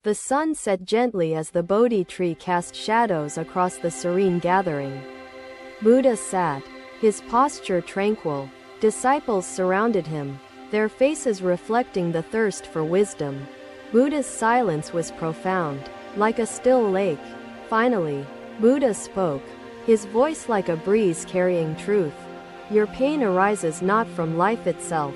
The sun set gently as the Bodhi tree cast shadows across the serene gathering. Buddha sat, his posture tranquil. Disciples surrounded him, their faces reflecting the thirst for wisdom. Buddha's silence was profound, like a still lake. Finally, Buddha spoke, his voice like a breeze carrying truth. Your pain arises not from life itself,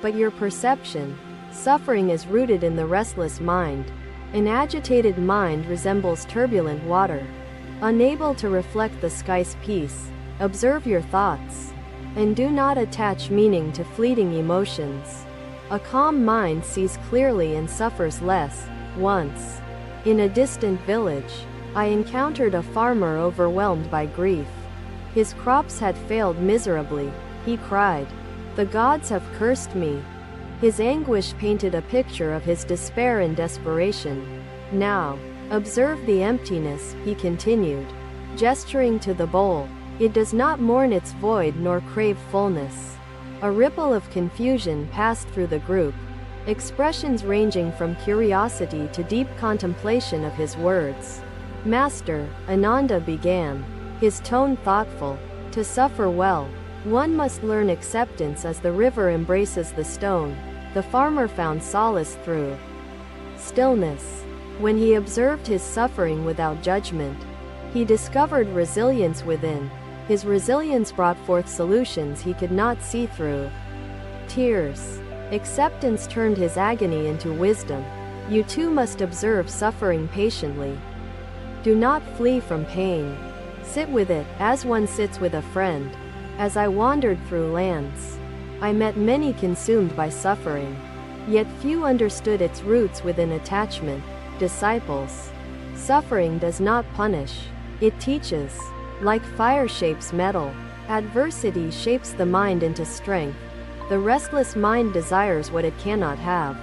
but your perception. Suffering is rooted in the restless mind. An agitated mind resembles turbulent water, unable to reflect the sky's peace. Observe your thoughts, and do not attach meaning to fleeting emotions. A calm mind sees clearly and suffers less. Once, in a distant village, I encountered a farmer overwhelmed by grief. His crops had failed miserably. He cried, "The gods have cursed me." His anguish painted a picture of his despair and desperation. Now, observe the emptiness, he continued, gesturing to the bowl. It does not mourn its void nor crave fullness. A ripple of confusion passed through the group, expressions ranging from curiosity to deep contemplation of his words. "Master," Ananda began, his tone thoughtful, "to suffer well, one must learn acceptance as the river embraces the stone." The farmer found solace through stillness. When he observed his suffering without judgment, he discovered resilience within. His resilience brought forth solutions he could not see through tears. Acceptance turned his agony into wisdom. You too must observe suffering patiently. Do not flee from pain. Sit with it, as one sits with a friend. As I wandered through lands, I met many consumed by suffering, yet few understood its roots within attachment. Disciples. Suffering does not punish, it teaches. Like fire shapes metal, adversity shapes the mind into strength. The restless mind desires what it cannot have.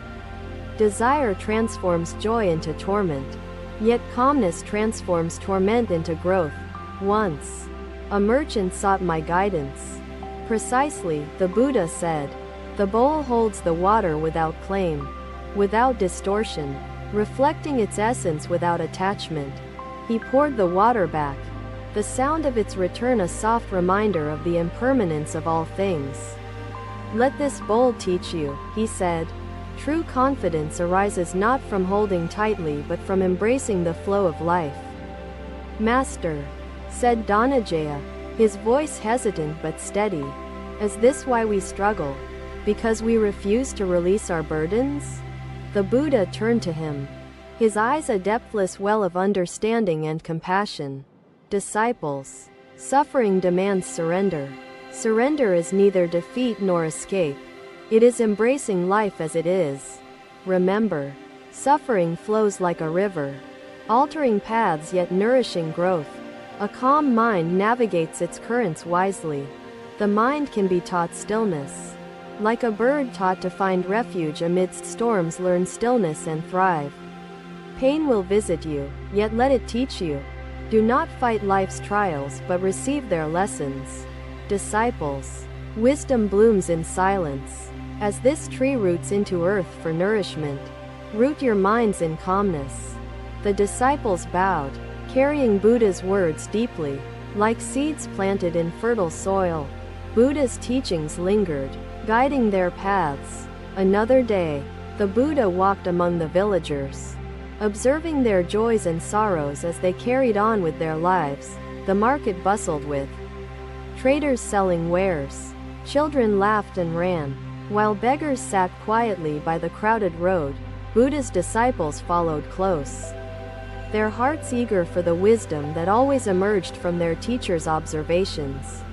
Desire transforms joy into torment, yet calmness transforms torment into growth. Once, a merchant sought my guidance. Precisely, the Buddha said. The bowl holds the water without claim, without distortion, reflecting its essence without attachment. He poured the water back, the sound of its return a soft reminder of the impermanence of all things. Let this bowl teach you, he said. True confidence arises not from holding tightly but from embracing the flow of life. Master, said Dhananjaya, his voice hesitant but steady, is this why we struggle? Because we refuse to release our burdens? The Buddha turned to him, his eyes a depthless well of understanding and compassion. Disciples. Suffering demands surrender. Surrender is neither defeat nor escape. It is embracing life as it is. Remember, suffering flows like a river, altering paths yet nourishing growth. A calm mind navigates its currents wisely. The mind can be taught stillness. Like a bird taught to find refuge amidst storms, learn stillness and thrive. Pain will visit you, yet let it teach you. Do not fight life's trials but receive their lessons. Disciples. Wisdom blooms in silence. As this tree roots into earth for nourishment, root your minds in calmness. The disciples bowed, carrying Buddha's words deeply. Like seeds planted in fertile soil, Buddha's teachings lingered, guiding their paths. Another day, the Buddha walked among the villagers, observing their joys and sorrows as they carried on with their lives. The market bustled with traders selling wares. Children laughed and ran, while beggars sat quietly by the crowded road. Buddha's disciples followed close, their hearts eager for the wisdom that always emerged from their teacher's observations.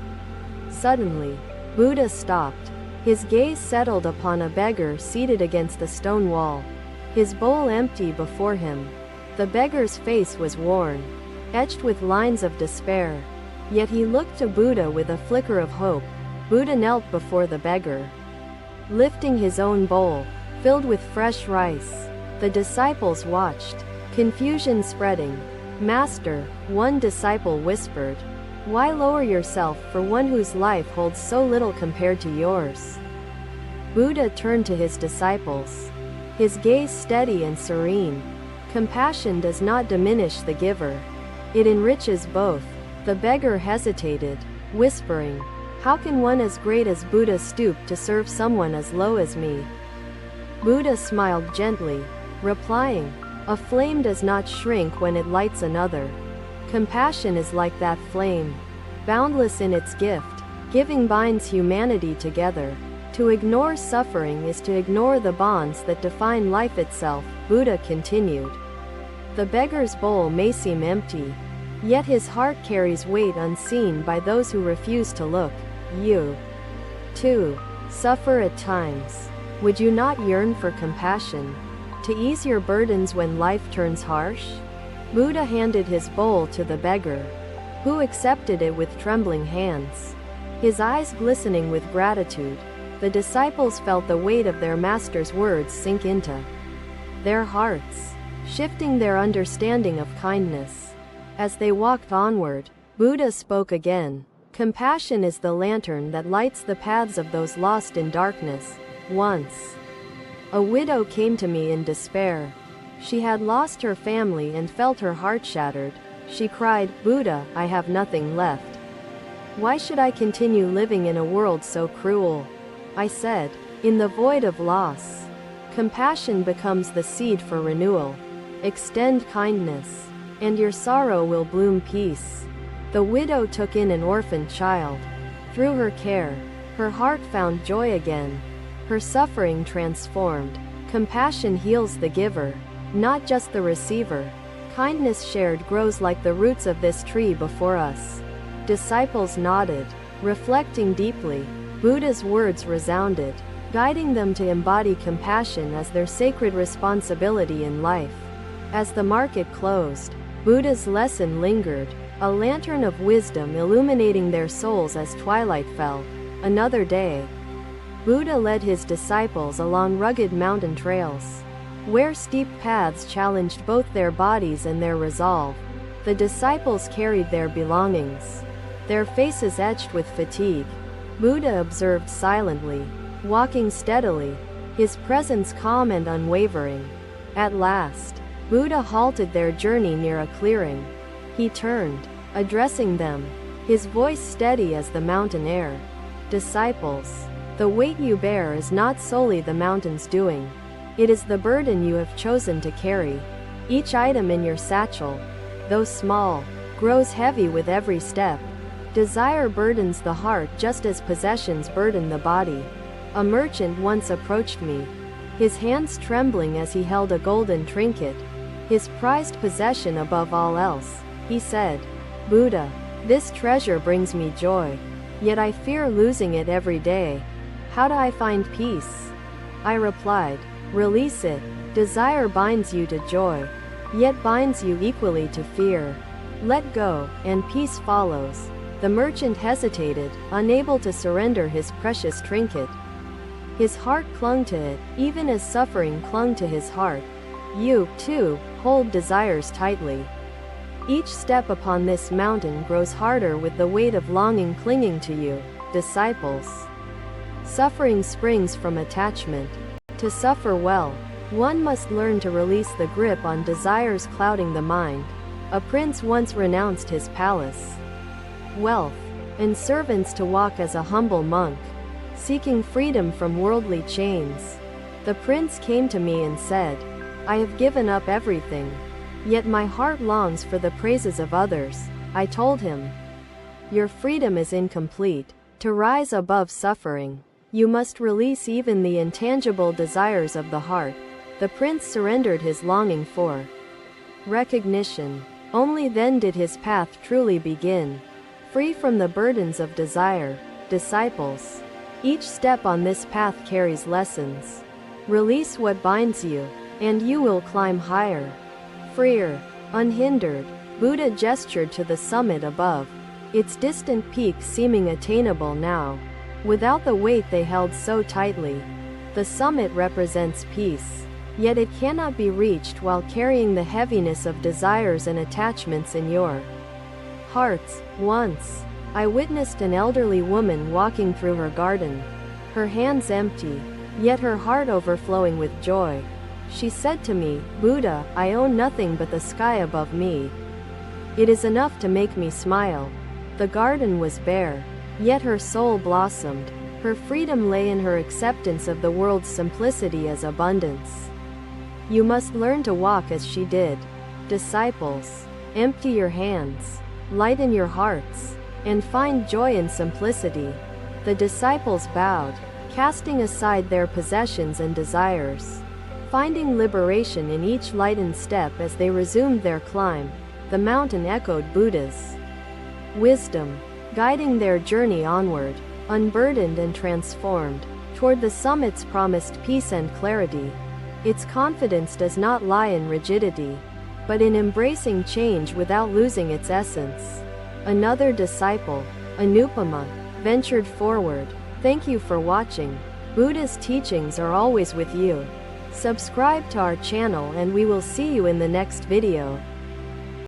Suddenly, Buddha stopped. His gaze settled upon a beggar seated against the stone wall, his bowl empty before him. The beggar's face was worn, etched with lines of despair. Yet he looked to Buddha with a flicker of hope. Buddha knelt before the beggar, lifting his own bowl, filled with fresh rice. The disciples watched, confusion spreading. Master, one disciple whispered, why lower yourself for one whose life holds so little compared to yours? Buddha turned to his disciples, his gaze steady and serene. Compassion does not diminish the giver. It enriches both. The beggar hesitated, whispering, "How can one as great as Buddha stoop to serve someone as low as me?" Buddha smiled gently, replying, "A flame does not shrink when it lights another. Compassion is like that flame, boundless in its gift. Giving binds humanity together. To ignore suffering is to ignore the bonds that define life itself," Buddha continued. The beggar's bowl may seem empty, yet his heart carries weight unseen by those who refuse to look. You, too, suffer at times. Would you not yearn for compassion, to ease your burdens when life turns harsh? Buddha handed his bowl to the beggar, who accepted it with trembling hands, his eyes glistening with gratitude. The disciples felt the weight of their master's words sink into their hearts, shifting their understanding of kindness. As they walked onward, Buddha spoke again. "Compassion is the lantern that lights the paths of those lost in darkness. Once, a widow came to me in despair. She had lost her family and felt her heart shattered. She cried, 'Buddha, I have nothing left. Why should I continue living in a world so cruel?' I said, 'In the void of loss, compassion becomes the seed for renewal. Extend kindness, and your sorrow will bloom peace.' The widow took in an orphaned child. Through her care, her heart found joy again. Her suffering transformed. Compassion heals the giver, not just the receiver. Kindness shared grows like the roots of this tree before us." Disciples nodded, reflecting deeply. Buddha's words resounded, guiding them to embody compassion as their sacred responsibility in life. As the market closed, Buddha's lesson lingered, a lantern of wisdom illuminating their souls as twilight fell. Another day, Buddha led his disciples along rugged mountain trails, where steep paths challenged both their bodies and their resolve. The disciples carried their belongings, their faces etched with fatigue. Buddha observed silently, walking steadily, his presence calm and unwavering. At last, Buddha halted their journey near a clearing. He turned, addressing them, his voice steady as the mountain air. "Disciples, the weight you bear is not solely the mountain's doing. It is the burden you have chosen to carry. Each item in your satchel, though small, grows heavy with every step. Desire burdens the heart just as possessions burden the body. A merchant once approached me, his hands trembling as he held a golden trinket, his prized possession above all else. He said, 'Buddha, this treasure brings me joy, yet I fear losing it every day. How do I find peace?' I replied, 'Release it. Desire binds you to joy, yet binds you equally to fear. Let go, and peace follows.' The merchant hesitated, unable to surrender his precious trinket. His heart clung to it, even as suffering clung to his heart. You, too, hold desires tightly. Each step upon this mountain grows harder with the weight of longing clinging to you, disciples. Suffering springs from attachment. To suffer well, one must learn to release the grip on desires clouding the mind. A prince once renounced his palace, wealth, and servants to walk as a humble monk, seeking freedom from worldly chains. The prince came to me and said, 'I have given up everything, yet my heart longs for the praises of others.' I told him, 'Your freedom is incomplete. To rise above suffering, you must release even the intangible desires of the heart.' The prince surrendered his longing for recognition. Only then did his path truly begin, free from the burdens of desire. Disciples, each step on this path carries lessons. Release what binds you, and you will climb higher, freer, unhindered." Buddha gestured to the summit above, its distant peaks seeming attainable now, without the weight they held so tightly. The summit represents peace, yet it cannot be reached while carrying the heaviness of desires and attachments in your hearts. Once, I witnessed an elderly woman walking through her garden, her hands empty, yet her heart overflowing with joy. She said to me, Buddha, I own nothing but the sky above me. It is enough to make me smile. The garden was bare, yet her soul blossomed. Her freedom lay in her acceptance of the world's simplicity as abundance. You must learn to walk as she did. Disciples, empty your hands, lighten your hearts, and find joy in simplicity. The disciples bowed, casting aside their possessions and desires, finding liberation in each lightened step as they resumed their climb. The mountain echoed Buddha's wisdom, guiding their journey onward, unburdened and transformed, toward the summit's promised peace and clarity. Its confidence does not lie in rigidity, but in embracing change without losing its essence. Another disciple, Anupama, ventured forward. Thank you for watching. Buddha's teachings are always with you. Subscribe to our channel and we will see you in the next video.